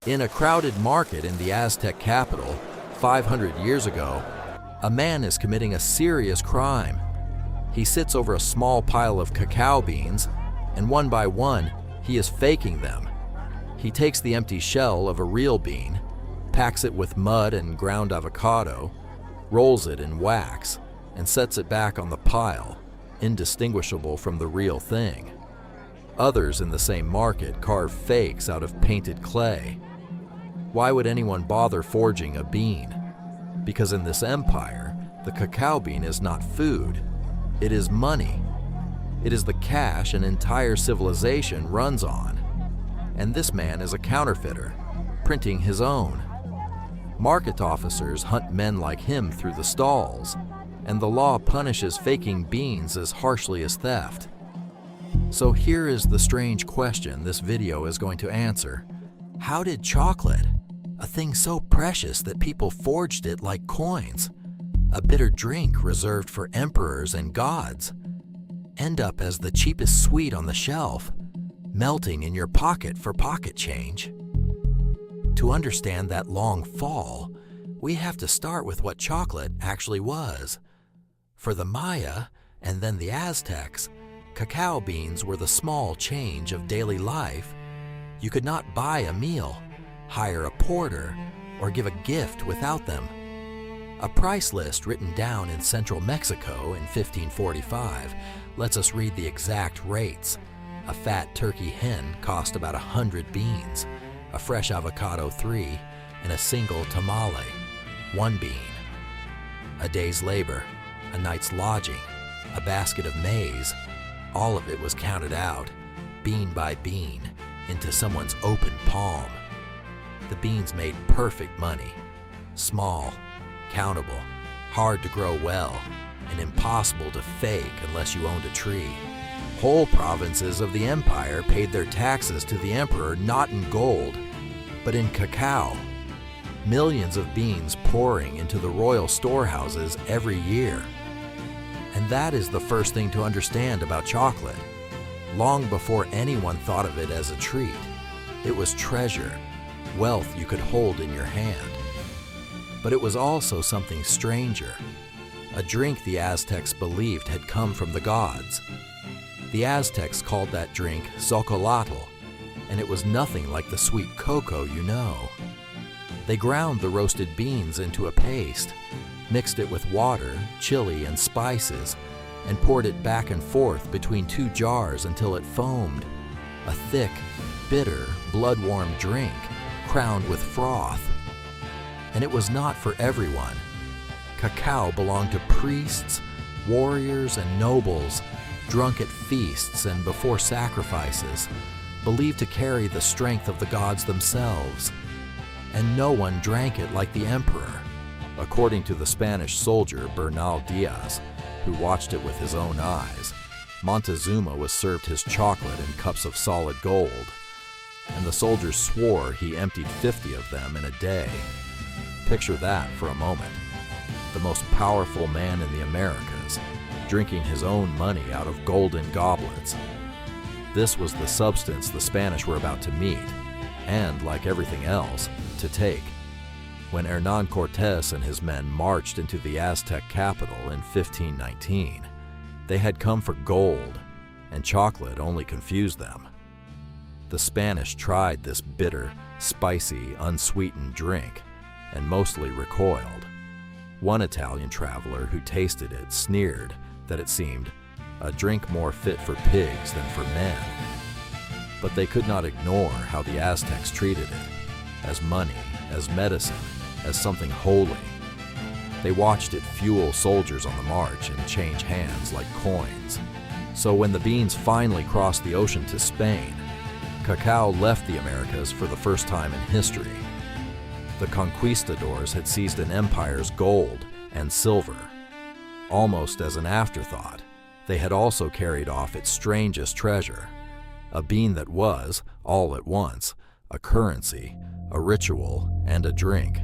In a crowded market in the Aztec capital, 500 years ago, a man is committing a serious crime. He sits over a small pile of cacao beans, and one by one, he is faking them. He takes the empty shell of a real bean, packs it with mud and ground avocado, rolls it in wax, and sets it back on the pile, indistinguishable from the real thing. Others in the same market carve fakes out of painted clay. Why would anyone bother forging a bean? Because in this empire, the cacao bean is not food. It is money. It is the cash an entire civilization runs on. And this man is a counterfeiter, printing his own. Market officers hunt men like him through the stalls, and the law punishes faking beans as harshly as theft. So here is the strange question this video is going to answer. How did chocolate, a thing so precious that people forged it like coins, a bitter drink reserved for emperors and gods, end up as the cheapest sweet on the shelf, melting in your pocket for pocket change? To understand that long fall, we have to start with what chocolate actually was. For the Maya and then the Aztecs, cacao beans were the small change of daily life. You could not buy a meal, hire a porter, or give a gift without them. A price list written down in central Mexico in 1545 lets us read the exact rates. A fat turkey hen cost about 100 beans, a fresh avocado 3, and a single tamale, 1 bean. A day's labor, a night's lodging, a basket of maize, all of it was counted out, bean by bean, into someone's open palm. The beans made perfect money, small, countable, hard to grow well, and impossible to fake unless you owned a tree. Whole provinces of the empire paid their taxes to the emperor not in gold, but in cacao. Millions of beans pouring into the royal storehouses every year. And that is the first thing to understand about chocolate. Long before anyone thought of it as a treat, it was treasure, wealth you could hold in your hand. But it was also something stranger, a drink the Aztecs believed had come from the gods. The Aztecs called that drink xocolotl, and it was nothing like the sweet cocoa you know. They ground the roasted beans into a paste, mixed it with water, chili, and spices, and poured it back and forth between 2 jars until it foamed, a thick, bitter, blood-warm drink crowned with froth. And it was not for everyone. Cacao belonged to priests, warriors, and nobles, drunk at feasts and before sacrifices, believed to carry the strength of the gods themselves. And no one drank it like the emperor, according to the Spanish soldier Bernal Diaz, who watched it with his own eyes. Montezuma was served his chocolate in cups of solid gold, and the soldier swore he emptied 50 of them in a day. Picture that for a moment. The most powerful man in the Americas, drinking his own money out of golden goblets. This was the substance the Spanish were about to meet, and, like everything else, to take. When Hernán Cortés and his men marched into the Aztec capital in 1519, they had come for gold, and chocolate only confused them. The Spanish tried this bitter, spicy, unsweetened drink, and mostly recoiled. One Italian traveler who tasted it sneered that it seemed a drink more fit for pigs than for men. But they could not ignore how the Aztecs treated it, as money, as medicine, as something holy. They watched it fuel soldiers on the march and change hands like coins. So when the beans finally crossed the ocean to Spain, cacao left the Americas for the first time in history. The conquistadors had seized an empire's gold and silver. Almost as an afterthought, they had also carried off its strangest treasure, a bean that was, all at once, a currency, a ritual, and a drink.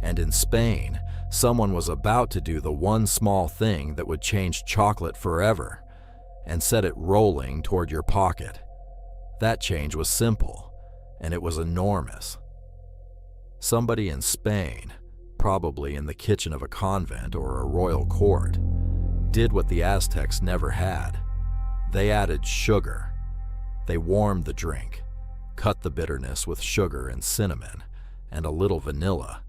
And in Spain, someone was about to do the one small thing that would change chocolate forever and set it rolling toward your pocket. That change was simple, and it was enormous. Somebody in Spain, probably in the kitchen of a convent or a royal court, did what the Aztecs never had. They added sugar. They warmed the drink, cut the bitterness with sugar and cinnamon and a little vanilla,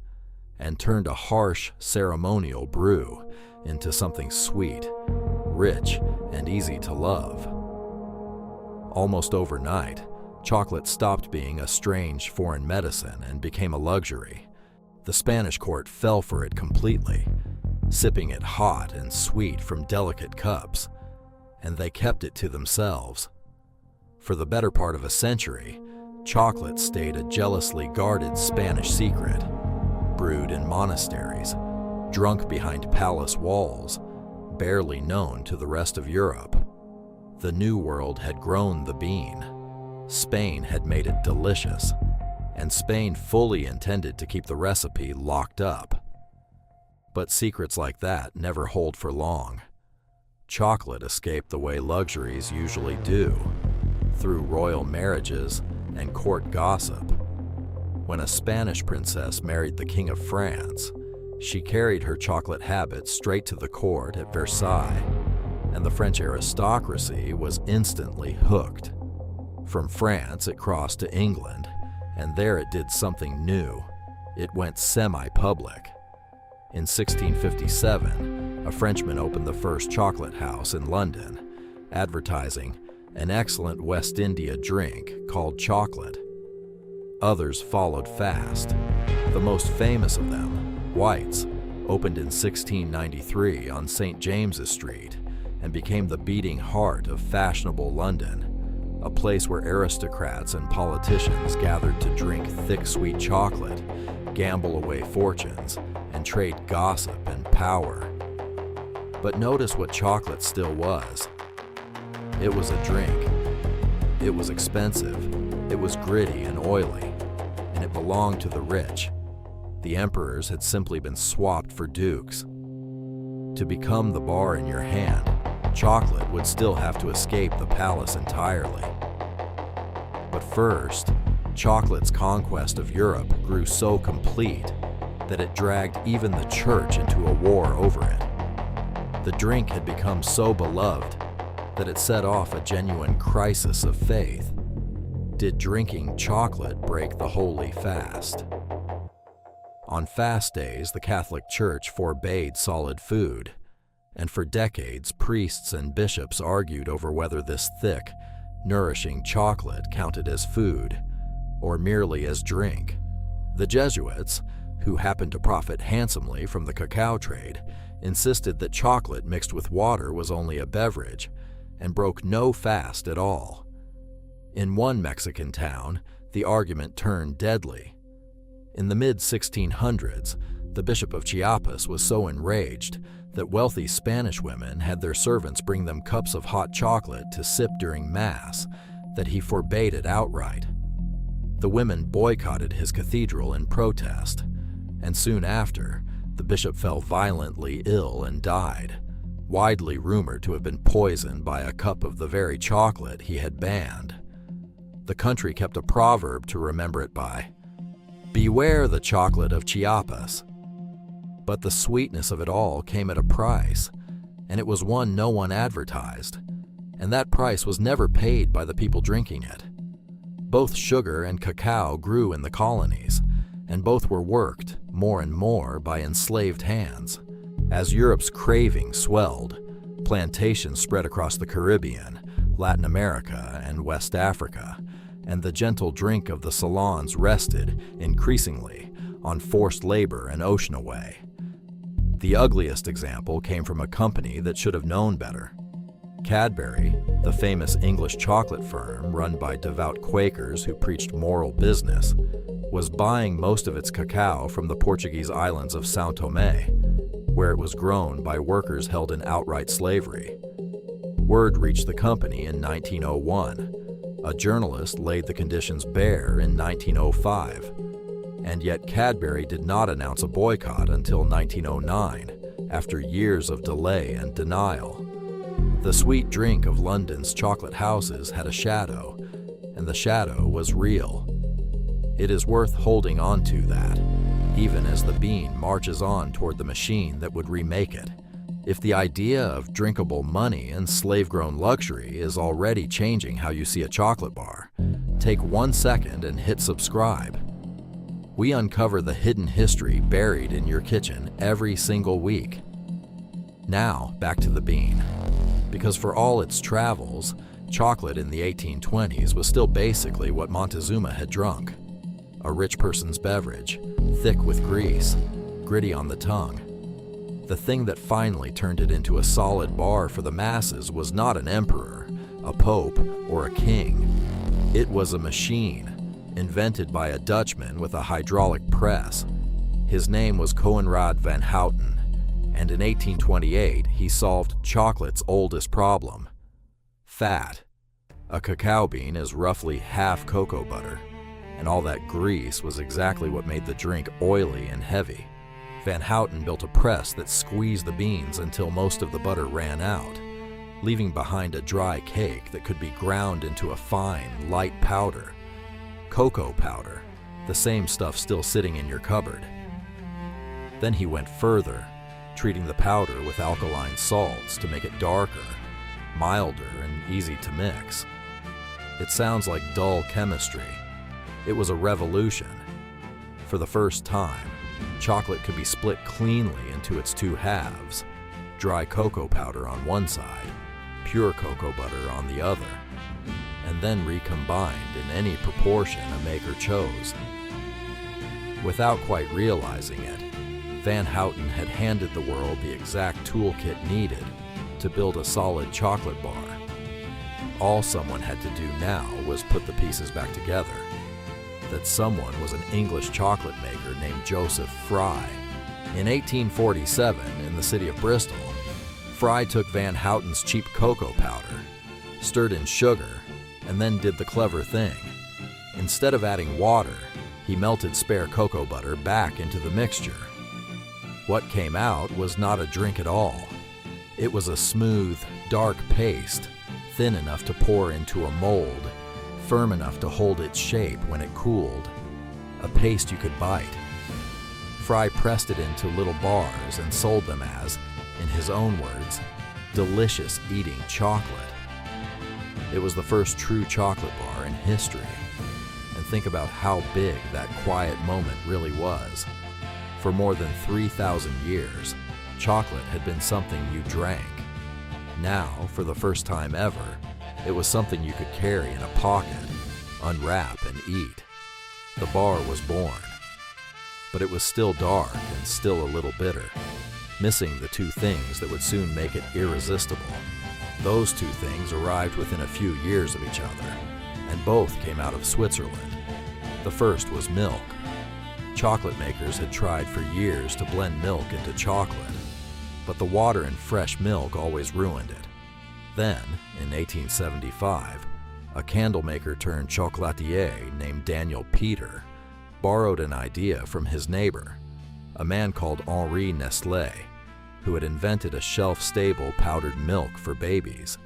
and turned a harsh ceremonial brew into something sweet, rich, and easy to love. Almost overnight, chocolate stopped being a strange foreign medicine and became a luxury. The Spanish court fell for it completely, sipping it hot and sweet from delicate cups, and they kept it to themselves. For the better part of a century, chocolate stayed a jealously guarded Spanish secret, brewed in monasteries, drunk behind palace walls, barely known to the rest of Europe. The New World had grown the bean. Spain had made it delicious, and Spain fully intended to keep the recipe locked up. But secrets like that never hold for long. Chocolate escaped the way luxuries usually do, through royal marriages and court gossip. When a Spanish princess married the King of France, she carried her chocolate habit straight to the court at Versailles, and the French aristocracy was instantly hooked. From France, it crossed to England, and there it did something new. It went semi-public. In 1657, a Frenchman opened the first chocolate house in London, advertising an excellent West India drink called chocolate. Others followed fast. The most famous of them, White's, opened in 1693 on St. James's Street and became the beating heart of fashionable London, a place where aristocrats and politicians gathered to drink thick, sweet chocolate, gamble away fortunes, and trade gossip and power. But notice what chocolate still was. It was a drink. It was expensive. It was gritty and oily, and it belonged to the rich. The emperors had simply been swapped for dukes. To become the bar in your hand, chocolate would still have to escape the palace entirely. But first, chocolate's conquest of Europe grew so complete that it dragged even the church into a war over it. The drink had become so beloved that it set off a genuine crisis of faith. Did drinking chocolate break the holy fast? On fast days, the Catholic Church forbade solid food, and for decades, priests and bishops argued over whether this thick, nourishing chocolate counted as food, or merely as drink. The Jesuits, who happened to profit handsomely from the cacao trade, insisted that chocolate mixed with water was only a beverage, and broke no fast at all. In one Mexican town, the argument turned deadly. In the mid-1600s, the Bishop of Chiapas was so enraged that wealthy Spanish women had their servants bring them cups of hot chocolate to sip during Mass that he forbade it outright. The women boycotted his cathedral in protest, and soon after, the bishop fell violently ill and died, widely rumored to have been poisoned by a cup of the very chocolate he had banned. The country kept a proverb to remember it by: "Beware the chocolate of Chiapas." But the sweetness of it all came at a price, and it was one no one advertised, and that price was never paid by the people drinking it. Both sugar and cacao grew in the colonies, and both were worked, more and more, by enslaved hands. As Europe's craving swelled, plantations spread across the Caribbean, Latin America, and West Africa, and the gentle drink of the salons rested, increasingly, on forced labor and ocean away. The ugliest example came from a company that should have known better. Cadbury, the famous English chocolate firm run by devout Quakers who preached moral business, was buying most of its cacao from the Portuguese islands of São Tomé, where it was grown by workers held in outright slavery. Word reached the company in 1901. A journalist laid the conditions bare in 1905. And yet Cadbury did not announce a boycott until 1909, after years of delay and denial. The sweet drink of London's chocolate houses had a shadow, and the shadow was real. It is worth holding on to that, even as the bean marches on toward the machine that would remake it. If the idea of drinkable money and slave-grown luxury is already changing how you see a chocolate bar, take 1 second and hit subscribe. We uncover the hidden history buried in your kitchen every single week. Now, back to the bean. Because for all its travels, chocolate in the 1820s was still basically what Montezuma had drunk. A rich person's beverage, thick with grease, gritty on the tongue. The thing that finally turned it into a solid bar for the masses was not an emperor, a pope, or a king. It was a machine, invented by a Dutchman with a hydraulic press. His name was Coenraad van Houten, and in 1828 he solved chocolate's oldest problem: fat. A cacao bean is roughly half cocoa butter, and all that grease was exactly what made the drink oily and heavy. Van Houten built a press that squeezed the beans until most of the butter ran out, leaving behind a dry cake that could be ground into a fine, light powder. Cocoa powder, the same stuff still sitting in your cupboard. Then he went further, treating the powder with alkaline salts to make it darker, milder, and easy to mix. It sounds like dull chemistry. It was a revolution. For the first time, chocolate could be split cleanly into its two halves: dry cocoa powder on one side, pure cocoa butter on the other, and then recombined in any proportion a maker chose. Without quite realizing it, Van Houten had handed the world the exact toolkit needed to build a solid chocolate bar. All someone had to do now was put the pieces back together. That someone was an English chocolate maker named Joseph Fry. In 1847, in the city of Bristol, Fry took Van Houten's cheap cocoa powder, stirred in sugar, and then did the clever thing. Instead of adding water, he melted spare cocoa butter back into the mixture. What came out was not a drink at all. It was a smooth, dark paste, thin enough to pour into a mold, firm enough to hold its shape when it cooled. A paste you could bite. Fry pressed it into little bars and sold them as, in his own words, delicious eating chocolate. It was the first true chocolate bar in history. And think about how big that quiet moment really was. For more than 3,000 years, chocolate had been something you drank. Now, for the first time ever, it was something you could carry in a pocket, unwrap, and eat. The bar was born. But it was still dark and still a little bitter, missing the two things that would soon make it irresistible. Those two things arrived within a few years of each other, and both came out of Switzerland. The first was milk. Chocolate makers had tried for years to blend milk into chocolate, but the water in fresh milk always ruined it. Then, in 1875, a candle maker turned chocolatier named Daniel Peter borrowed an idea from his neighbor, a man called Henri Nestlé, who had invented a shelf-stable powdered milk for babies.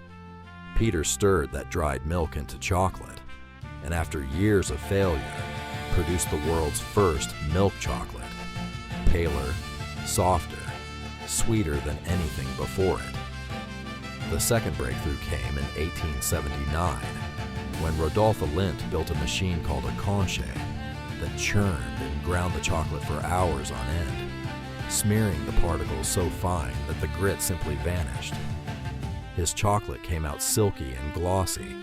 Peter stirred that dried milk into chocolate, and after years of failure, produced the world's first milk chocolate, paler, softer, sweeter than anything before it. The second breakthrough came in 1879, when Rodolphe Lindt built a machine called a conche that churned and ground the chocolate for hours on end, smearing the particles so fine that the grit simply vanished. His chocolate came out silky and glossy,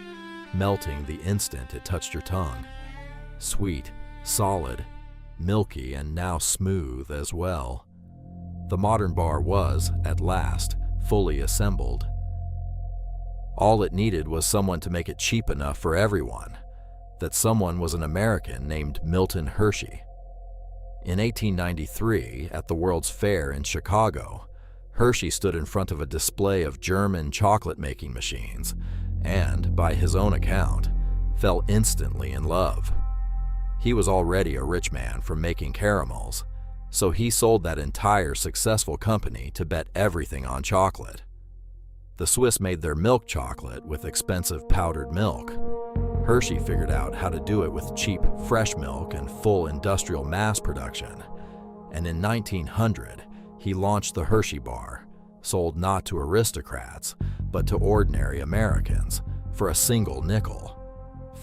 melting the instant it touched your tongue. Sweet, solid, milky, and now smooth as well. The modern bar was, at last, fully assembled. All it needed was someone to make it cheap enough for everyone. That someone was an American named Milton Hershey. In 1893, at the World's Fair in Chicago, Hershey stood in front of a display of German chocolate-making machines and, by his own account, fell instantly in love. He was already a rich man from making caramels, so he sold that entire successful company to bet everything on chocolate. The Swiss made their milk chocolate with expensive powdered milk. Hershey figured out how to do it with cheap fresh milk and full industrial mass production. And in 1900, he launched the Hershey bar, sold not to aristocrats, but to ordinary Americans, for a single nickel,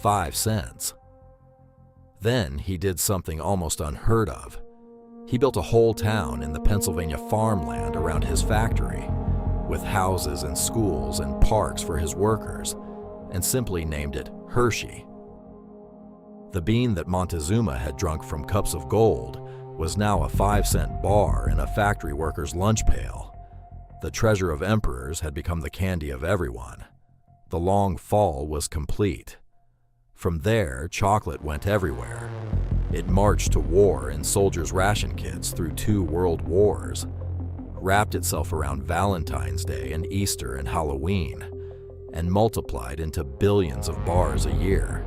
5 cents. Then he did something almost unheard of. He built a whole town in the Pennsylvania farmland around his factory, with houses and schools and parks for his workers, and simply named it Hershey. The bean that Montezuma had drunk from cups of gold was now a 5-cent bar in a factory worker's lunch pail. The treasure of emperors had become the candy of everyone. The long fall was complete. From there, chocolate went everywhere. It marched to war in soldiers' ration kits through 2 world wars, wrapped itself around Valentine's Day and Easter and Halloween, and multiplied into billions of bars a year.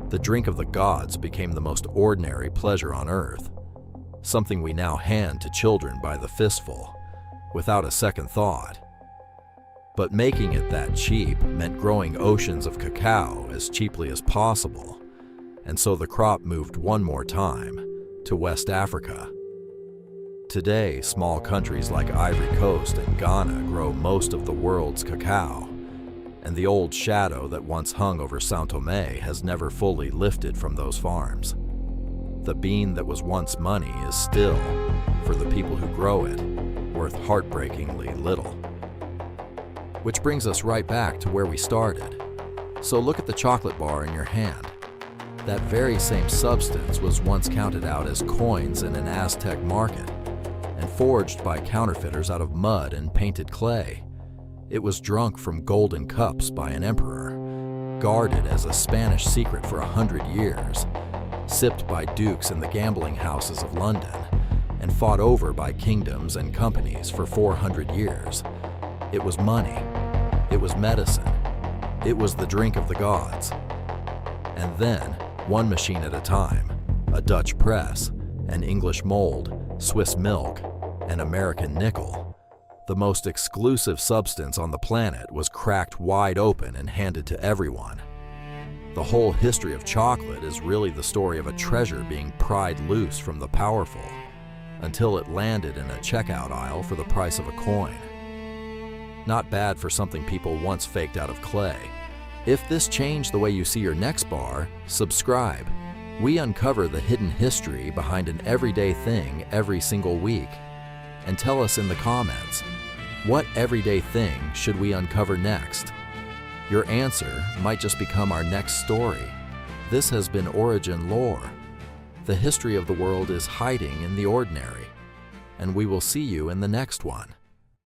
The drink of the gods became the most ordinary pleasure on earth, something we now hand to children by the fistful, without a second thought. But making it that cheap meant growing oceans of cacao as cheaply as possible, and so the crop moved one more time to West Africa. Today, small countries like Ivory Coast and Ghana grow most of the world's cacao, and the old shadow that once hung over São Tomé has never fully lifted from those farms. The bean that was once money is still, for the people who grow it, worth heartbreakingly little. Which brings us right back to where we started. So look at the chocolate bar in your hand. That very same substance was once counted out as coins in an Aztec market, and forged by counterfeiters out of mud and painted clay. It was drunk from golden cups by an emperor, guarded as a Spanish secret for 100 years, sipped by dukes in the gambling houses of London, and fought over by kingdoms and companies for 400 years. It was money. It was medicine. It was the drink of the gods. And then, one machine at a time, a Dutch press, an English mold, Swiss milk, and American nickel, the most exclusive substance on the planet was cracked wide open and handed to everyone. The whole history of chocolate is really the story of a treasure being pried loose from the powerful, until it landed in a checkout aisle for the price of a coin. Not bad for something people once faked out of clay. If this changed the way you see your next bar, subscribe. We uncover the hidden history behind an everyday thing every single week. And tell us in the comments, what everyday thing should we uncover next? Your answer might just become our next story. This has been Origin Lore. The history of the world is hiding in the ordinary, and we will see you in the next one.